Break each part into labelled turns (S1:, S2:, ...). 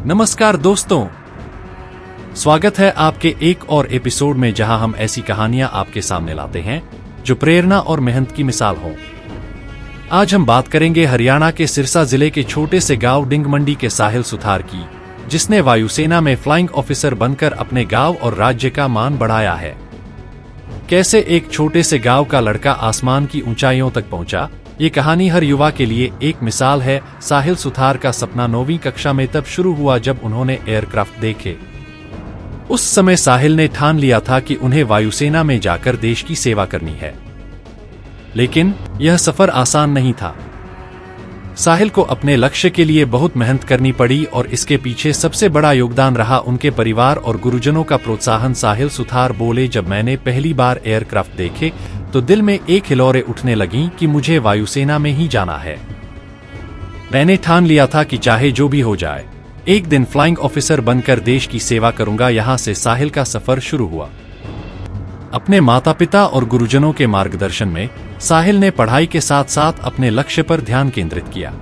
S1: नमस्कार दोस्तों, स्वागत है आपके एक और एपिसोड में जहां हम ऐसी कहानियां आपके सामने लाते हैं जो प्रेरणा और मेहनत की मिसाल हों। आज हम बात करेंगे हरियाणा के सिरसा जिले के छोटे से गांव डिंग मंडी के साहिल सुथार की, जिसने वायुसेना में फ्लाइंग ऑफिसर बनकर अपने गांव और राज्य का मान बढ़ाया है। कैसे एक छोटे से गांव का लड़का आसमान की ऊंचाइयों तक पहुंचा, ये कहानी हर युवा के लिए एक मिसाल है। साहिल सुथार का सपना 9वीं कक्षा में तब शुरू हुआ जब उन्होंने एयरक्राफ्ट देखे। उस समय साहिल ने ठान लिया था कि उन्हें वायुसेना में जाकर देश की सेवा करनी है, लेकिन यह सफर आसान नहीं था। साहिल को अपने लक्ष्य के लिए बहुत मेहनत करनी पड़ी और इसके पीछे सबसे बड़ा योगदान रहा उनके परिवार और गुरुजनों का प्रोत्साहन। साहिल सुथार बोले, जब मैंने पहली बार एयरक्राफ्ट देखे तो दिल में एक हिलोरे उठने लगीं कि मुझे वायुसेना में ही जाना है। मैंने ठान लिया था कि चाहे जो भी हो जाए, एक दिन फ्लाइंग ऑफिसर बनकर देश की सेवा करूंगा। यहां से साहिल का सफर शुरू हुआ। अपने माता पिता और गुरुजनों के मार्गदर्शन में साहिल ने पढ़ाई के साथ साथ अपने लक्ष्य पर ध्यान केंद्रित किया।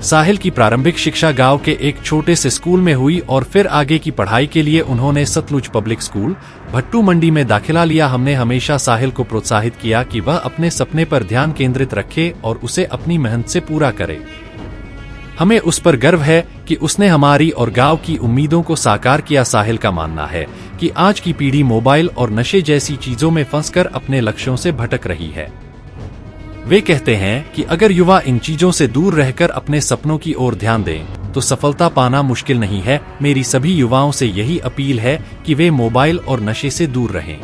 S1: साहिल की प्रारंभिक शिक्षा गांव के एक छोटे से स्कूल में हुई और फिर आगे की पढ़ाई के लिए उन्होंने सतलुज पब्लिक स्कूल, भट्टू मंडी में दाखिला लिया। हमने हमेशा साहिल को प्रोत्साहित किया कि वह अपने सपने पर ध्यान केंद्रित रखे और उसे अपनी मेहनत से पूरा करे। हमें उस पर गर्व है कि उसने हमारी और गांव की उम्मीदों को साकार किया। साहिल का मानना है कि आज की पीढ़ी मोबाइल और नशे जैसी चीजों में फंसकर अपने लक्ष्यों से भटक रही है। वे कहते हैं कि अगर युवा इन चीजों से दूर रहकर अपने सपनों की ओर ध्यान दें तो सफलता पाना मुश्किल नहीं है। मेरी सभी युवाओं से यही अपील है कि वे मोबाइल और नशे से दूर रहें।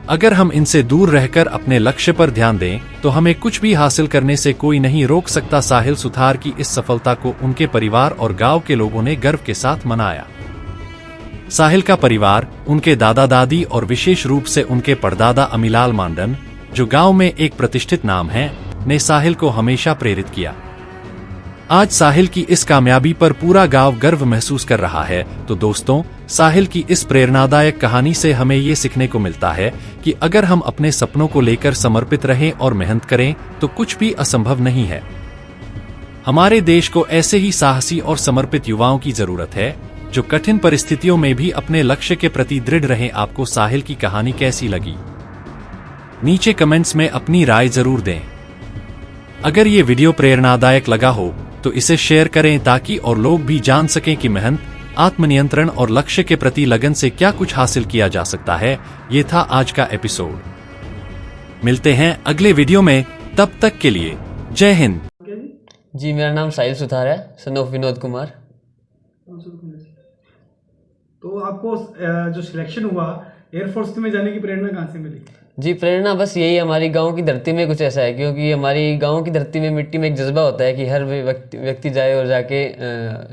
S1: अगर हम इनसे दूर रहकर अपने लक्ष्य पर ध्यान दें तो हमें कुछ भी हासिल करने से कोई नहीं रोक सकता। साहिल सुथार की इस सफलता को उनके परिवार और गांव के लोगों ने गर्व के साथ मनाया। साहिल का परिवार, उनके दादा दादी और विशेष रूप से उनके परदादा अमीलाल मांडन, जो गांव में एक प्रतिष्ठित नाम है, ने साहिल को हमेशा प्रेरित किया। आज साहिल की इस कामयाबी पर पूरा गांव गर्व महसूस कर रहा है। तो दोस्तों, साहिल की इस प्रेरणादायक कहानी से हमें ये सीखने को मिलता है कि अगर हम अपने सपनों को लेकर समर्पित रहें और मेहनत करें तो कुछ भी असंभव नहीं है। हमारे देश को ऐसे ही साहसी और समर्पित युवाओं की जरूरत है जो कठिन परिस्थितियों में भी अपने लक्ष्य के प्रति दृढ़ रहें। आपको साहिल की कहानी कैसी लगी? नीचे कमेंट्स में अपनी राय जरूर दें। अगर ये वीडियो प्रेरणादायक लगा हो तो इसे शेयर करें ताकि और लोग भी जान सकें कि मेहनत, आत्मनियंत्रण और लक्ष्य के प्रति लगन से क्या कुछ हासिल किया जा सकता है। ये था आज का एपिसोड। मिलते हैं अगले वीडियो में, तब तक के लिए जय हिंद।
S2: जी, मेरा नाम साहिल सुथार है, सन ऑफ विनोद कुमार।
S3: तो आपको जो सिलेक्शन हुआ एयरफोर्स में जाने की प्रेरणा कहाँ से मिली?
S2: जी, प्रेरणा बस यही, हमारी गांव की धरती में कुछ ऐसा है, क्योंकि हमारी गांव की धरती में, मिट्टी में एक जज्बा होता है कि हर व्यक्ति जाए और जाके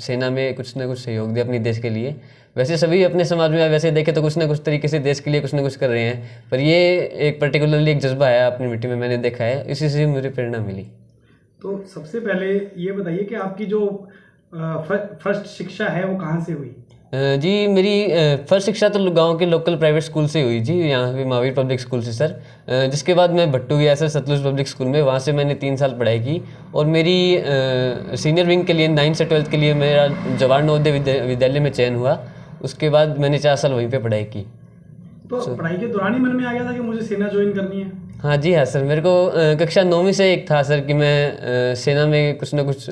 S2: सेना में कुछ ना कुछ सहयोग दे अपनी देश के लिए। वैसे सभी अपने समाज में वैसे देखे तो कुछ ना कुछ तरीके से देश के लिए कुछ ना कुछ कर रहे हैं, पर ये एक पर्टिकुलरली एक जज्बा है अपनी मिट्टी में, मैंने देखा है, इसी से मुझे प्रेरणा मिली।
S3: तो सबसे पहले ये बताइए कि आपकी जो फर्स्ट शिक्षा है वो कहाँ से हुई?
S2: जी, मेरी फर्स्ट शिक्षा तो गांव के लोकल प्राइवेट स्कूल से हुई जी, यहाँ पे महावीर पब्लिक स्कूल से सर। जिसके बाद मैं भट्टू गया सर, सतलुज पब्लिक स्कूल में, वहाँ से मैंने 3 साल पढ़ाई की। और मेरी सीनियर विंग के लिए 9th से 12th के लिए मेरा जवाहर नवोदय विद्यालय में चयन हुआ। उसके बाद मैंने 4 साल वहीं पे पढ़ाई की।
S3: तो पढ़ाई के दौरान ही मन में आ गया था कि मुझे सेना ज्वाइन करनी है?
S2: हाँ जी, हाँ सर, मेरे को कक्षा 9वीं से एक था सर कि मैं सेना में कुछ ना कुछ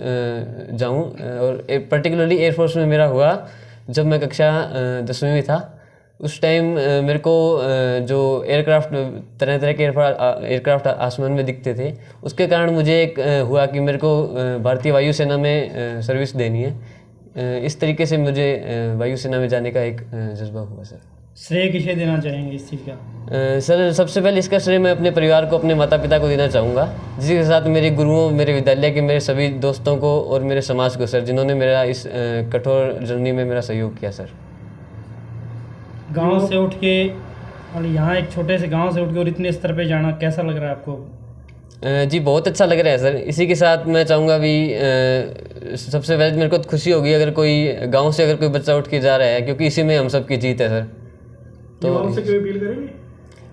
S2: जाऊँ, और पर्टिकुलरली एयरफोर्स में मेरा हुआ जब मैं कक्षा 10वीं में था। उस टाइम मेरे को जो एयरक्राफ्ट, तरह तरह के एयरक्राफ्ट आसमान में दिखते थे, उसके कारण मुझे एक हुआ कि मेरे को भारतीय वायुसेना में सर्विस देनी है। इस तरीके से मुझे वायुसेना में जाने का एक जज्बा हुआ सर।
S3: श्रेय किसे देना चाहेंगे इस चीज़ का?
S2: सर, सबसे पहले इसका श्रेय मैं अपने परिवार को, अपने माता पिता को देना चाहूँगा, जिसके साथ मेरे गुरुओं, मेरे विद्यालय के मेरे सभी दोस्तों को और मेरे समाज को सर, जिन्होंने मेरा इस कठोर जर्नी में मेरा सहयोग किया सर।
S3: गांव से उठ के और यहाँ एक छोटे से गांव से उठ के और इतने स्तर पे जाना कैसा लग रहा है आपको?
S2: जी, बहुत अच्छा लग रहा है सर। इसी के साथ मैं चाहूँगा भी, सबसे पहले मेरे को खुशी होगी अगर कोई गाँव से अगर कोई बच्चा उठ के जा रहा है, क्योंकि इसी में हम सबकी जीत है सर।
S3: तो युवाओं से क्यों अपील करेंगे?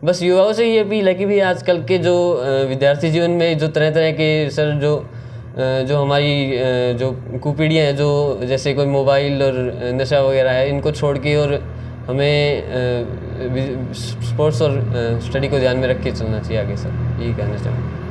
S2: बस युवाओं से ये अपील है कि भी आजकल के जो विद्यार्थी जीवन में जो तरह तरह के सर जो जो हमारी जो कुपीढ़ियाँ हैं, जो जैसे कोई मोबाइल और नशा वगैरह है, इनको छोड़ के और हमें स्पोर्ट्स और स्टडी को ध्यान में रख के चलना चाहिए आगे सर, यही कहना चाहूँगा।